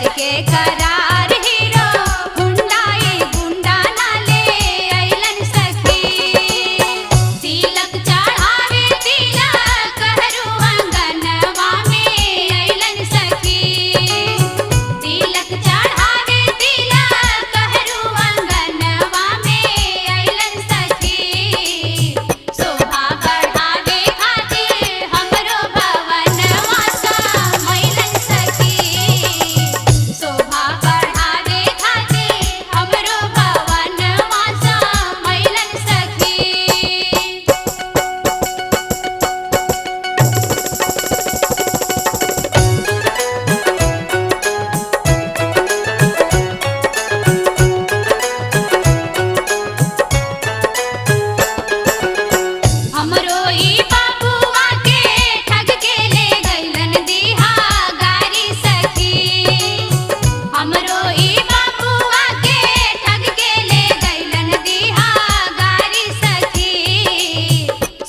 करके करार हीरो गुंडाई गुंडा नाले अइलन सखी तिलक चढ़ावे तिलक हरू अंगनवा में अइलन सखी तिलक चढ़ावे तिलक हरू अंगनवा में अइलन सखी शोभा बढ़ावे खातिर हमरो भवनवा समैलन सखी शोभा बढ़ावे खातिर हमरो भवनवा समैलन सखी हमरो ई बाबुआ के ठग के ले गइलन दिहा गारी सखी हमरो ई बाबुआ के ठग के ले गइलन दिहा गारी सखी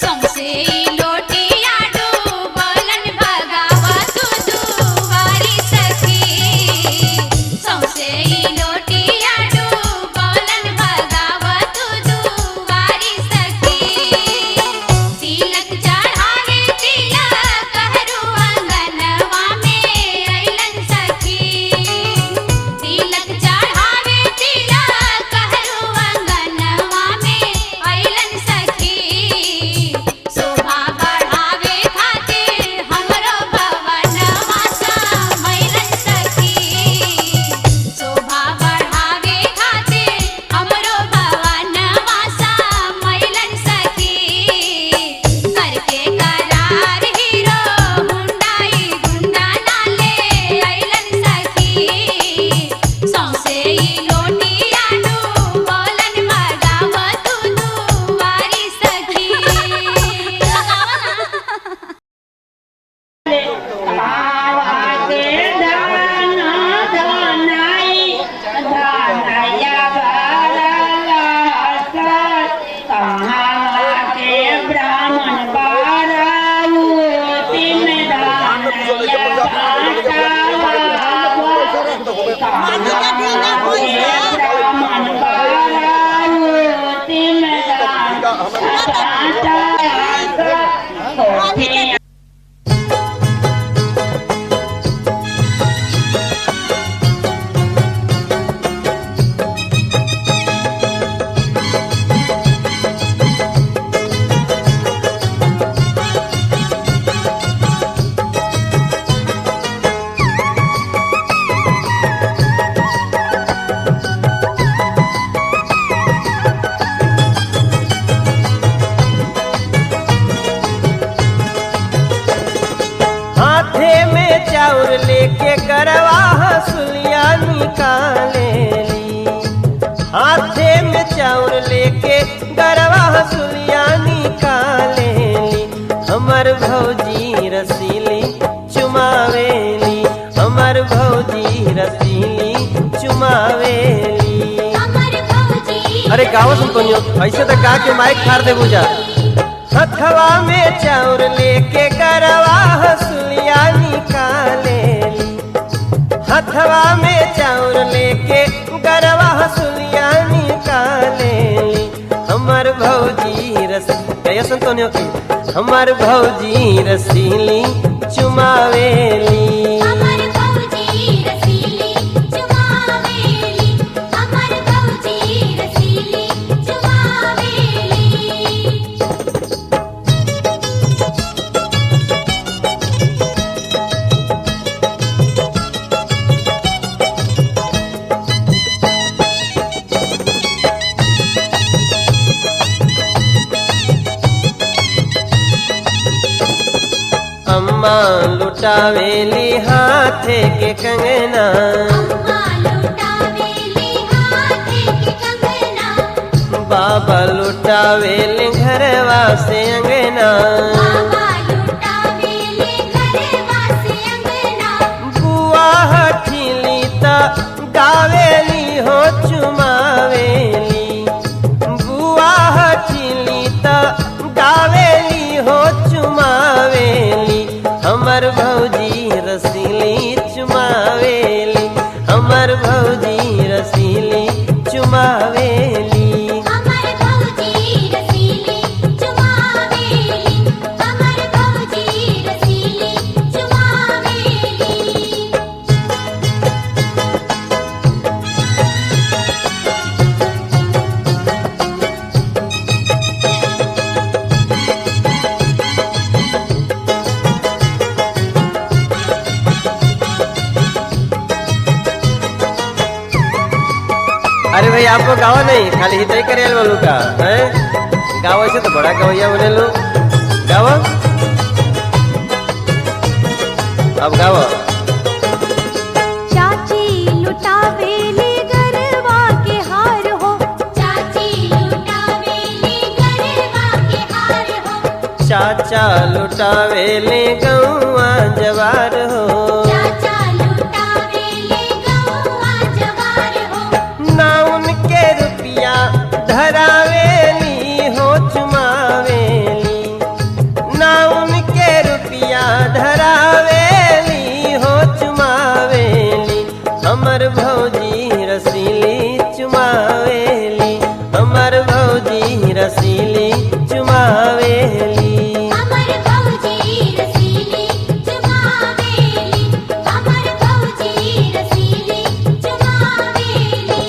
सौंसे ई लोटिया डूबलन भगावत दुआरी सखी सौंसे ई लोटिया डूबलन भगावत दुआरी सखी तिलक चढ़ावे तिलक हरू अंगनवा में अइलन सखी तिलक चढ़ावे तिलक हरू अंगनवा में अइलन सखी शोभा बढ़ावे खातिर हमरो भवनवा समैलन सखी शोभा बढ़ावे खातिर हमरो भवनवा समैलन सखी करके करार हीरो गुंडाई गुंडा नाले अइलन सखी सौंसे ई लोटिया डूबलन भगावत दुआरी सखी हाथे में चाउर लेके गरवा हसुलिया निकालेली हाथे में चाउर लेके गरवा हसुलिया निकालेली हमर भौजी रसीली चुमावेली हमर भौजी रसीली चुमावेली हमर भौजी अरे गाँव सुन कोनियो ऐसे तो गा के माइक फाड़ दे बुझा हथवा में चाउर लेके गरवा हसुलिया निकालेली हथवा में चाउर लेके गरवा हसुलिया निकालेली हमर भौजी रस गया संतोनियो की हमर भौजी रसीली चुमावेली हमर भौजी रसीली चुमावेली हमर भौजी रसीली चुमावेली अम्मा लुटावेली हाथे के कंगना अम्मा लुटावेली हाथे के कंगना बाबा लुटावेली घरवा से अंगना बाबा लुटावेली घरवा से अंगना बुआ हठीली ता गावेली हो चुमावेली बुआ हठीली ता गावेली हो चुमावेली हमर भौजी रसीली चुमावेली अरे भाई आपको गावा नहीं, खाली हित ही करे बोलू का है। गावा से तो बड़ा गवैया बने लो। गावा अब गावा। चाची लुटावेली गरबा के हार हो, चाची लुटावेली गरबा के हार हो, चाचा लुटावेले गौआ जवार हो, चाचा लुटावेली गौआ जवार हो, ना उनके रुपया धरावेली हो चुमावेली, ना उनके रुपया धरावेली हो चुमावेली, हमर भौजी रसीली चुमावेली, हमर भौजी रसीली चुमावेली। अमर भौजी रसीली चुमावेली, अमर भौजी रसीली चुमावेली।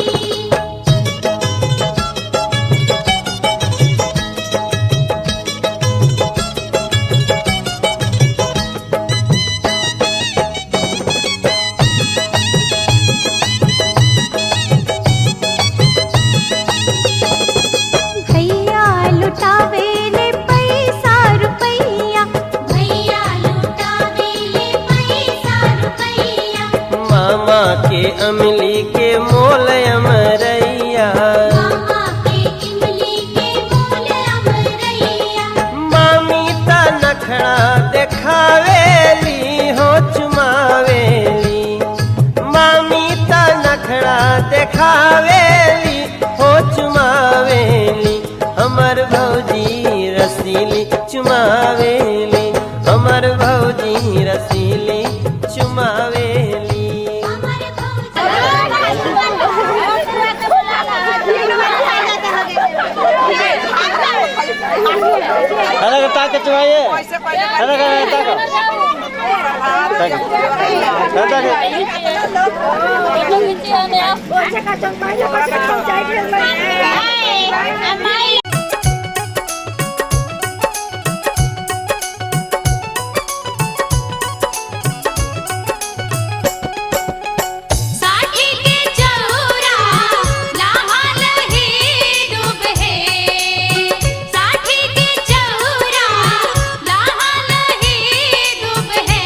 भैया लुटावेले पैसा रुपैया, भैया लुटावेले पैसा रुपैया, मामा के अमली के मोल अमरैया, मामा के इमली के मोल अमरैया, मामी ता नखड़ा देखावेली हो चुमावेली, मामी ता नखड़ा देखावेली हो चुमावेली, हमर भौजी रसीली चुमावेली, हमर भौजी रसीली चुमावेली। अमर अलग ताकत चुमाइए, अलग ताकत साथी के चौरा लाहा लही डूब है, साथी के चौरा लाहा लही डूब है,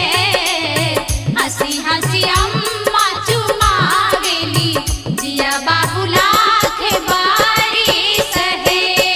हंसी हंसी अम्मा चुमावेली, जिया बाबू लाख बारिश है।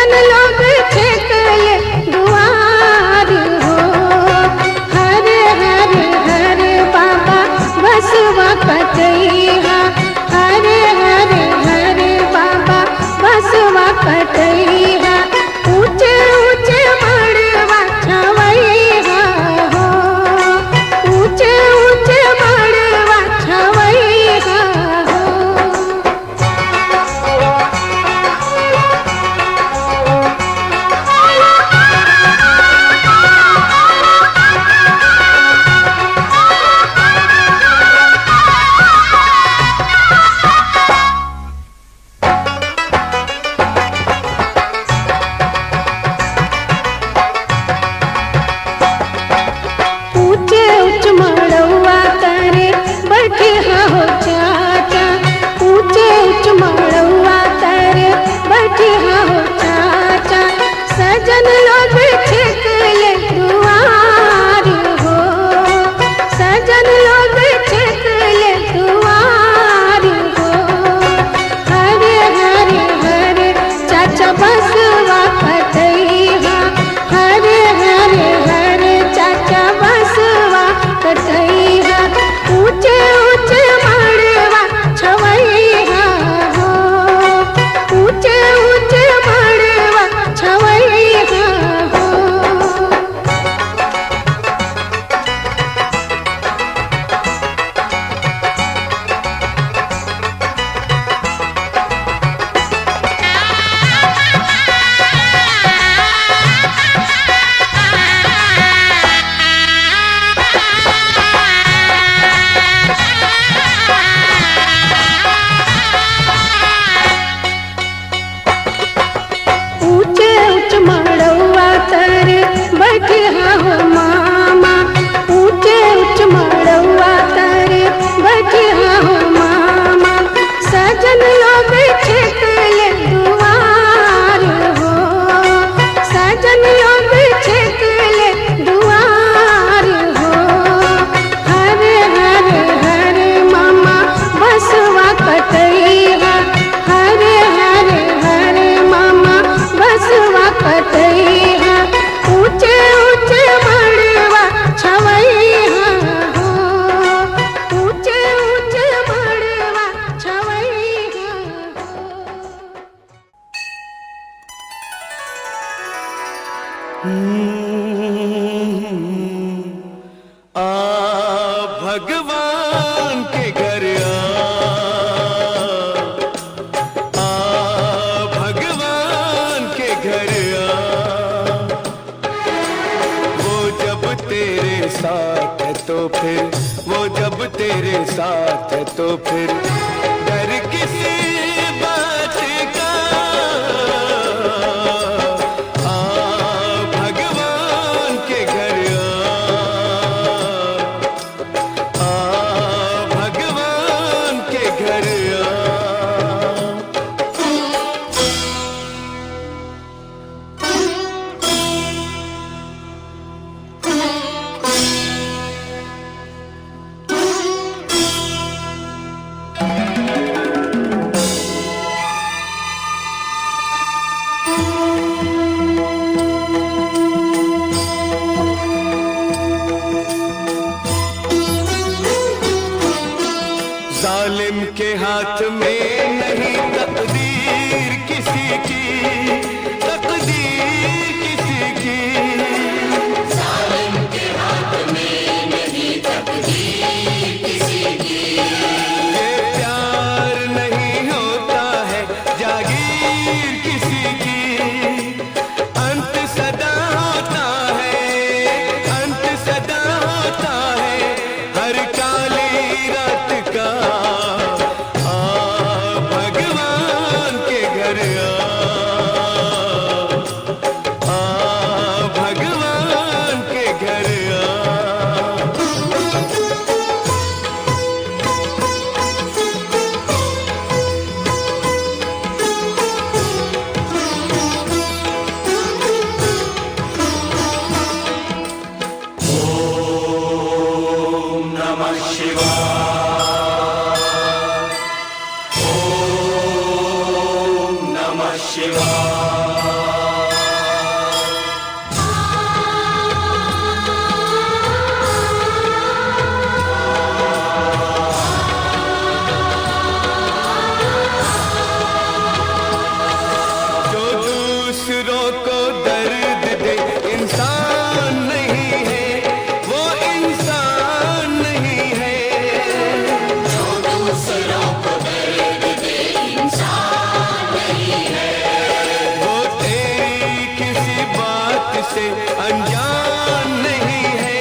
सजन लोग छेकले दुआर हो। हर हर हर बाबा बसवा कटैया, हर हर हर बाबा बसवा कटैया। ऊंचे ऊंचे मड़वा छवैया हो, ऊंचे ऊंचे मड़वा छवैया हो। ऊंचे ऊंच मड़वा तरे बैठे हो चाचा, ऊंचे ऊंच मड़वा तरे बैठे हो चाचा। सजन लोग छेकले दुआर हो, सजन लोग छेकले दुआर हो। हर हर हर चाचा बसवा कटैया, हर हर हर चाचा बसवा कटैया। ऊंचे ऊंचे मड़वा छवैया हो, ऊंचे ऊंचे मड़वा छवैया हो। ऊंचे ऊंच मड़वा तरे बैठे हो मामा, ऊंचे ऊंच मड़वा तरे बैठे हो मामा। सजन लोग छेकले दुआर हो, सजन लोग छेकले दुआर हो। हर हर हर मामा बसवा कटैया, हर हर हर मामा बसवा कटैया। ऊंचे ऊंचे मड़वा छवैया हो, ऊंचे ऊंचे मड़वा छवैया हो। आ भगवान के घर आ भगवान के घर वो जब तेरे साथ है तो फिर, वो जब तेरे साथ है तो फिर डर किसी बात का। आ भगवान के घर आ भगवान के घर आ। को दर्द दे, इंसान नहीं है वो, इंसान नहीं है। जो दूसरों को दर्द दे, इंसान नहीं है। वो तेरी किसी बात से अनजान नहीं है।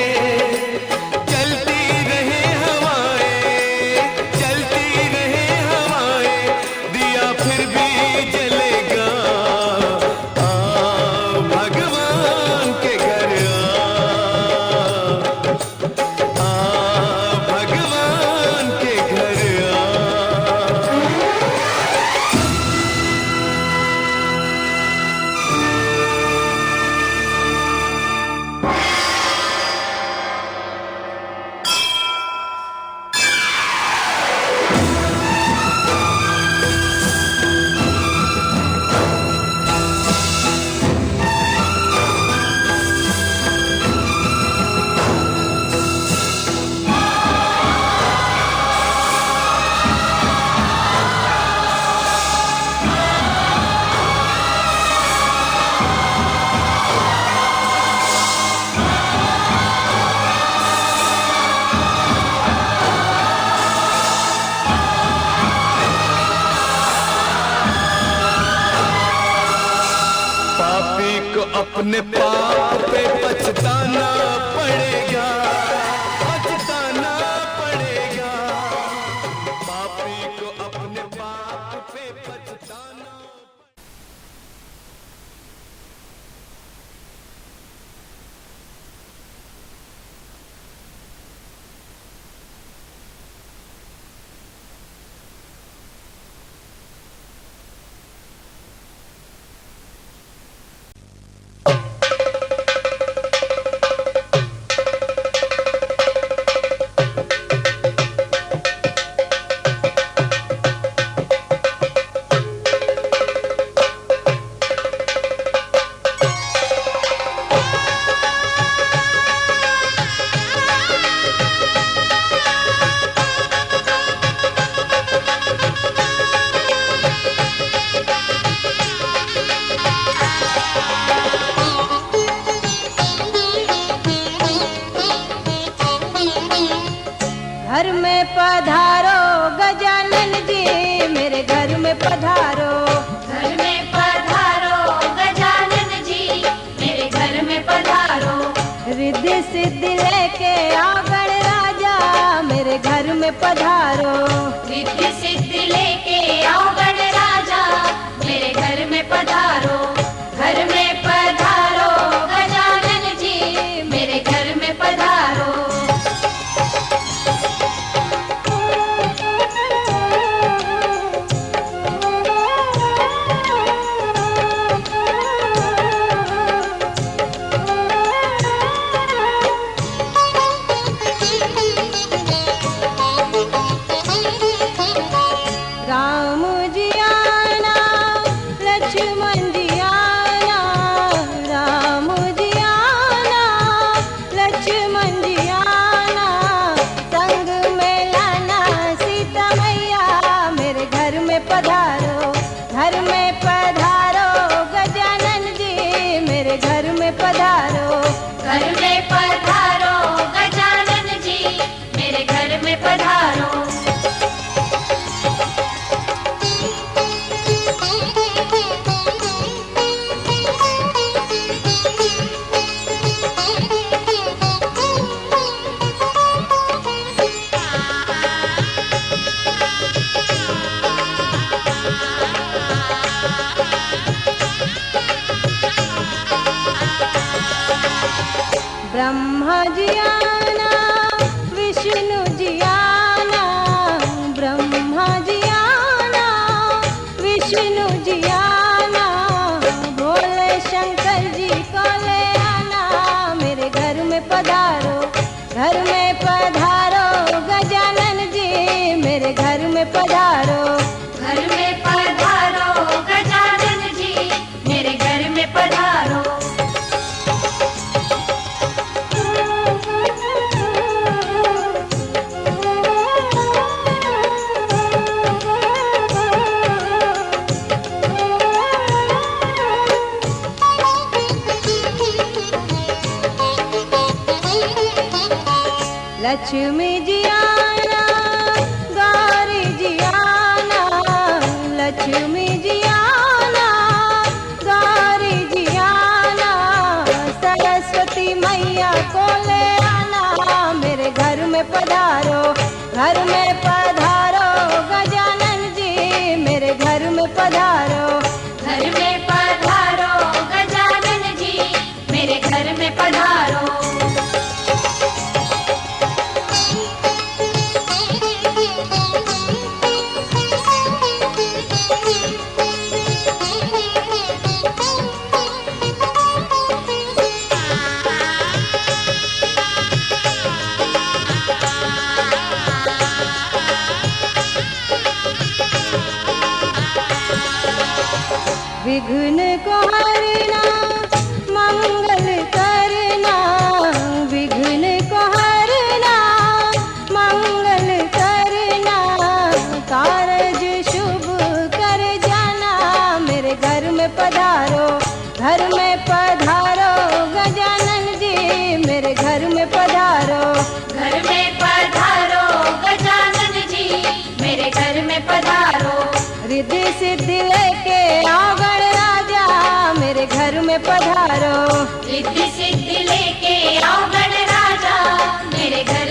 चलती रहे हवाएं, चलती रहे हवाएं, दिया फिर भी जलेगा। आ भगवान के घर आ भगवान के घर आ। पापी को अपने पाप पे पछताना पड़ेगा, पछताना पड़ेगा। पापी को अपने पाप पे पछताना। घर में पधारो गजानन जी, मेरे घर में पधारो। घर में पधारो गजानन जी, मेरे घर में पधारो। रिद्धि सिद्धि लेके आओ गणराजा, मेरे घर में पधारो। रिद्धि सिद्धि लेके आओ गणराजा, मेरे घर में पधारो। घर में पधारो गजानन जी, मेरे घर में पधारो। राम जी आना, लक्ष्मण जी आना, राम जी आना, लक्ष्मण जी आना। संग में लाना सीता मैया, मेरे घर में पधारो। घर में पधारो गजानन जी, मेरे घर में पधारो। घर में पधारो गजानन जी, मेरे घर में पधारो। ब्रह्मा जी आना, विष्णु जी आना, ब्रह्मा जी आना, विष्णु जी आना। भोले शंकर जी को ले आना, मेरे घर में पधारो। घर में पधारो गजानन जी, मेरे घर में पधारो। घर में पधारो गजानन जी, मेरे घर में पधारो। लक्ष्मी जी आना, गौरी जी आना, लक्ष्मी जी आना, गौरी जी आना, सरस्वती मैया को ले आना, मेरे घर में पधारो, घर में पधारो गजानन जी, मेरे घर में पधारो, घर में पधारो गजानन जी, मेरे घर में पधारो। विघ्न को हरना, मंगल करना, विघ्न को हरना, मंगल करना, कारज शुभ कर जाना, मेरे घर में पधारो, घर में पधारो गजानन जी, मेरे घर में पधारो, घर में पधारो गजानन जी, मेरे घर में पधारो। रिद्धि सिद्धि लेके आओ गणराजा, मेरे घर में पधारो, रिद्धि सिद्धि लेके आओ गणराजा, मेरे घर